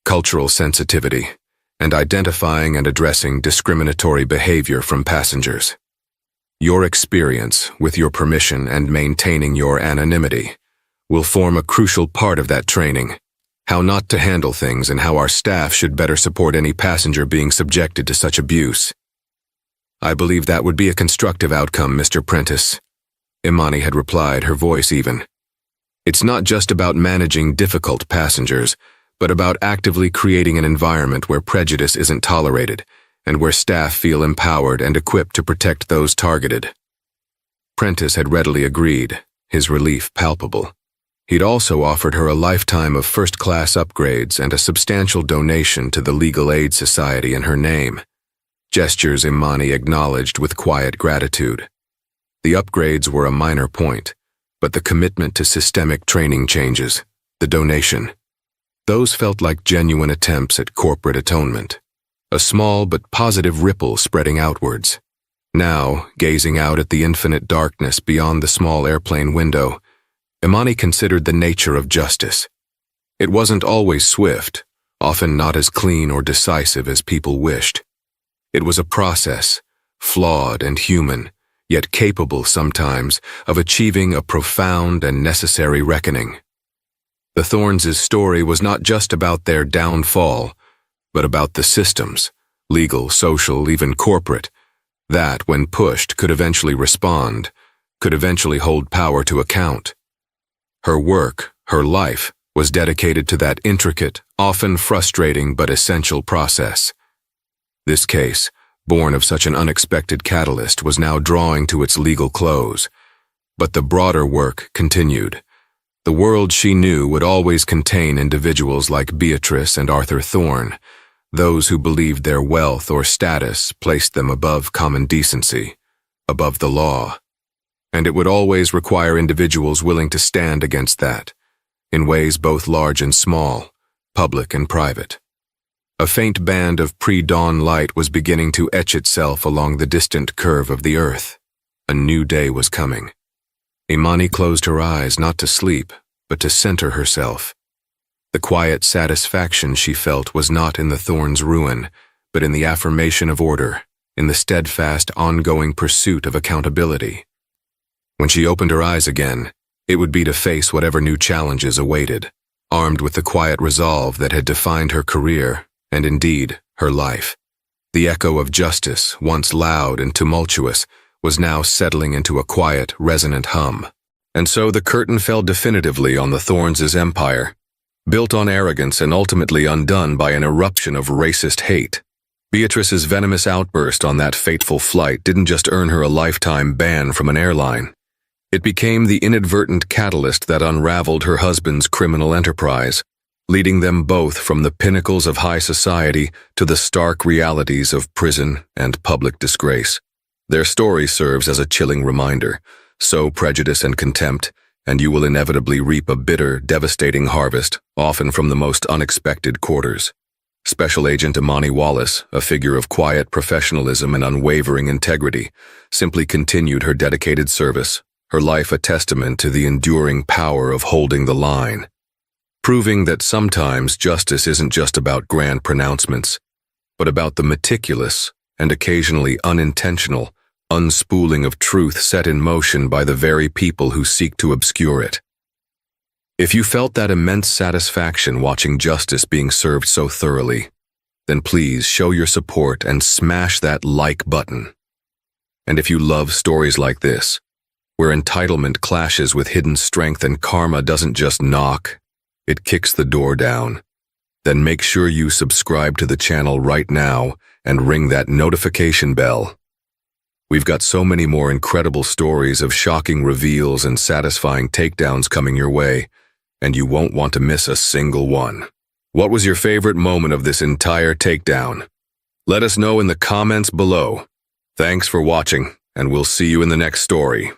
cultural sensitivity, and identifying and addressing discriminatory behavior from passengers. Your experience, with your permission and maintaining your anonymity, will form a crucial part of that training. How not to handle things and how our staff should better support any passenger being subjected to such abuse. I believe that would be a constructive outcome, Mr. Prentice. Imani had replied, her voice even. It's not just about managing difficult passengers, but about actively creating an environment where prejudice isn't tolerated and where staff feel empowered and equipped to protect those targeted. Prentice had readily agreed, his relief palpable. He'd also offered her a lifetime of first-class upgrades and a substantial donation to the Legal Aid Society in her name. Gestures Imani acknowledged with quiet gratitude. The upgrades were a minor point, but the commitment to systemic training changes, the donation, those felt like genuine attempts at corporate atonement. A small but positive ripple spreading outwards. Now, gazing out at the infinite darkness beyond the small airplane window, Imani considered the nature of justice. It wasn't always swift, often not as clean or decisive as people wished. It was a process, flawed and human, yet capable sometimes of achieving a profound and necessary reckoning. The Thorns' story was not just about their downfall, but about the systems, legal, social, even corporate, that, when pushed, could eventually respond, could eventually hold power to account. Her work, her life, was dedicated to that intricate, often frustrating but essential process. This case, born of such an unexpected catalyst, was now drawing to its legal close. But the broader work continued. The world she knew would always contain individuals like Beatrice and Arthur Thorne, those who believed their wealth or status placed them above common decency, above the law. And it would always require individuals willing to stand against that, in ways both large and small, public and private. A faint band of pre-dawn light was beginning to etch itself along the distant curve of the earth. A new day was coming. Imani closed her eyes not to sleep, but to center herself. The quiet satisfaction she felt was not in the Thorns' ruin, but in the affirmation of order, in the steadfast, ongoing pursuit of accountability. When she opened her eyes again, it would be to face whatever new challenges awaited, armed with the quiet resolve that had defined her career, and indeed, her life. The echo of justice, once loud and tumultuous, was now settling into a quiet, resonant hum. And so the curtain fell definitively on the Thorns' empire, built on arrogance and ultimately undone by an eruption of racist hate. Beatrice's venomous outburst on that fateful flight didn't just earn her a lifetime ban from an airline. It became the inadvertent catalyst that unraveled her husband's criminal enterprise, leading them both from the pinnacles of high society to the stark realities of prison and public disgrace. Their story serves as a chilling reminder. Sow prejudice and contempt, and you will inevitably reap a bitter, devastating harvest, often from the most unexpected quarters. Special Agent Imani Wallace, a figure of quiet professionalism and unwavering integrity, simply continued her dedicated service, her life a testament to the enduring power of holding the line, proving that sometimes justice isn't just about grand pronouncements, but about the meticulous and occasionally unintentional unspooling of truth set in motion by the very people who seek to obscure it. If you felt that immense satisfaction watching justice being served so thoroughly, then please show your support and smash that like button. And if you love stories like this, where entitlement clashes with hidden strength and karma doesn't just knock, it kicks the door down, then make sure you subscribe to the channel right now and ring that notification bell. We've got so many more incredible stories of shocking reveals and satisfying takedowns coming your way, and you won't want to miss a single one. What was your favorite moment of this entire takedown? Let us know in the comments below. Thanks for watching, and we'll see you in the next story.